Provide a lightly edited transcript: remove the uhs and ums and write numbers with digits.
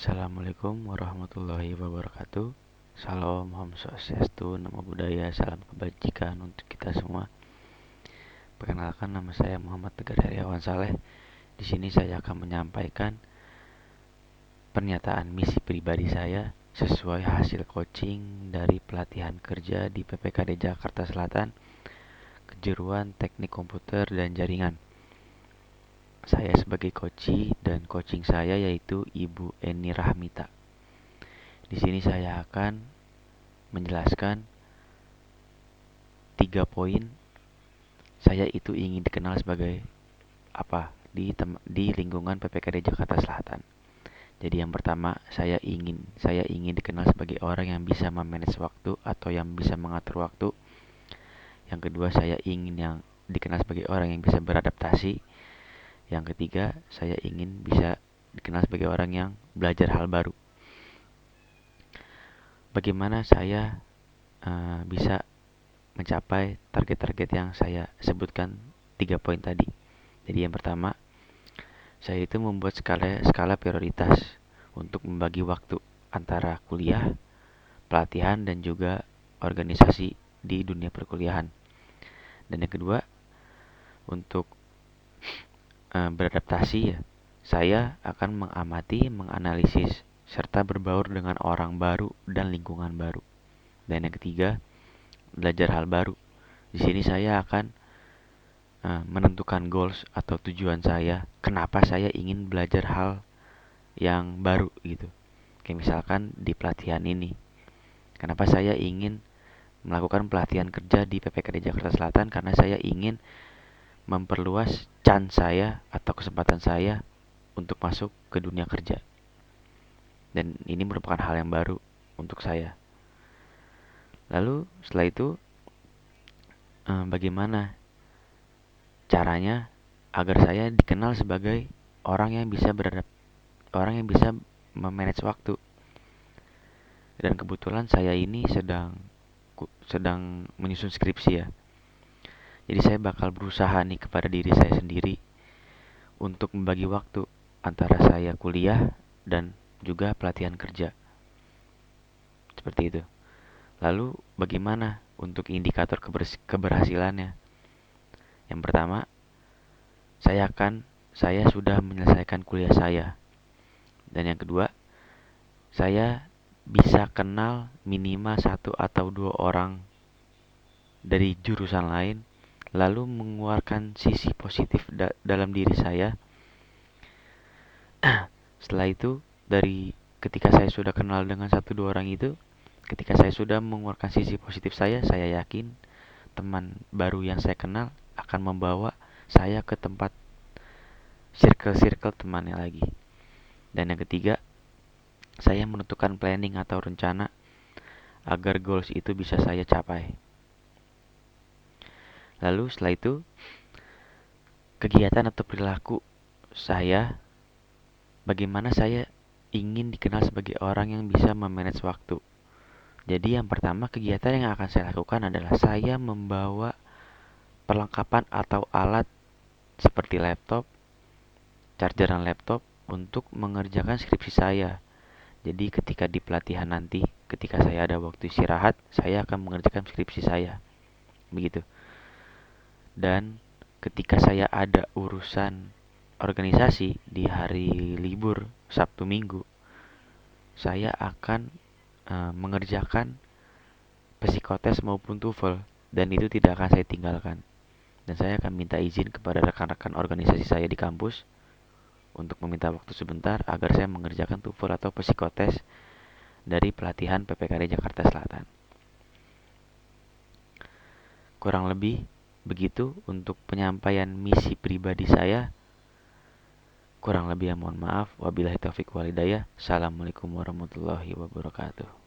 Assalamualaikum warahmatullahi wabarakatuh. Salam, Om Swastiastu, Namo Buddhaya, salam kebajikan untuk kita semua. Perkenalkan, nama saya Muhammad Tegar Heriawan Saleh. Di sini saya akan menyampaikan pernyataan misi pribadi saya sesuai hasil coaching dari pelatihan kerja di PPKD Jakarta Selatan, kejuruan Teknik Komputer dan Jaringan. Saya sebagai coachee dan coaching saya yaitu Ibu Eni Rahmita. Di sini saya akan menjelaskan 3 poin saya itu ingin dikenal sebagai apa di lingkungan PPKD Jakarta Selatan. Jadi yang pertama, saya ingin dikenal sebagai orang yang bisa memanage waktu atau yang bisa mengatur waktu. Yang kedua, saya ingin yang dikenal sebagai orang yang bisa beradaptasi. Yang ketiga, saya ingin bisa dikenal sebagai orang yang belajar hal baru. Bagaimana saya bisa mencapai target-target yang saya sebutkan 3 poin tadi. Jadi yang pertama, saya itu membuat skala prioritas untuk membagi waktu antara kuliah, pelatihan, dan juga organisasi di dunia perkuliahan. Dan yang kedua, untuk beradaptasi ya, saya akan mengamati, menganalisis, serta berbaur dengan orang baru dan lingkungan baru. Dan yang ketiga, belajar hal baru. Di sini saya akan menentukan goals atau tujuan saya, kenapa saya ingin belajar hal yang baru gitu. Kayak misalkan di pelatihan ini, kenapa saya ingin melakukan pelatihan kerja di PPKD Jakarta Selatan, karena saya ingin memperluas chance saya atau kesempatan saya untuk masuk ke dunia kerja. Dan ini merupakan hal yang baru untuk saya. Lalu setelah itu, bagaimana caranya agar saya dikenal sebagai orang yang bisa memanage waktu. Dan kebetulan saya ini sedang menyusun skripsi ya. Jadi saya bakal berusaha nih kepada diri saya sendiri untuk membagi waktu antara saya kuliah dan juga pelatihan kerja. Seperti itu. Lalu bagaimana untuk indikator keberhasilannya? Yang pertama, saya sudah menyelesaikan kuliah saya. Dan yang kedua, saya bisa kenal minimal 1 atau 2 orang dari jurusan lain, lalu mengeluarkan sisi positif dalam diri saya. Setelah itu, dari ketika saya sudah kenal dengan 1-2 orang itu, ketika saya sudah mengeluarkan sisi positif saya yakin teman baru yang saya kenal akan membawa saya ke tempat circle-circle temannya lagi. Dan yang ketiga, saya menentukan planning atau rencana agar goals itu bisa saya capai. Lalu setelah itu, kegiatan atau perilaku saya, bagaimana saya ingin dikenal sebagai orang yang bisa memanage waktu. Jadi yang pertama, kegiatan yang akan saya lakukan adalah saya membawa perlengkapan atau alat seperti laptop, chargeran laptop untuk mengerjakan skripsi saya. Jadi ketika di pelatihan nanti, ketika saya ada waktu istirahat, saya akan mengerjakan skripsi saya. Begitu. Dan ketika saya ada urusan organisasi di hari libur Sabtu Minggu, saya akan mengerjakan psikotes maupun TOEFL, dan itu tidak akan saya tinggalkan. Dan saya akan minta izin kepada rekan-rekan organisasi saya di kampus untuk meminta waktu sebentar agar saya mengerjakan TOEFL atau psikotes dari pelatihan PPKD Jakarta Selatan. Kurang lebih begitu untuk penyampaian misi pribadi saya. Kurang lebih ya mohon maaf. Wabillahi taufiq walhidayah. Assalamualaikum warahmatullahi wabarakatuh.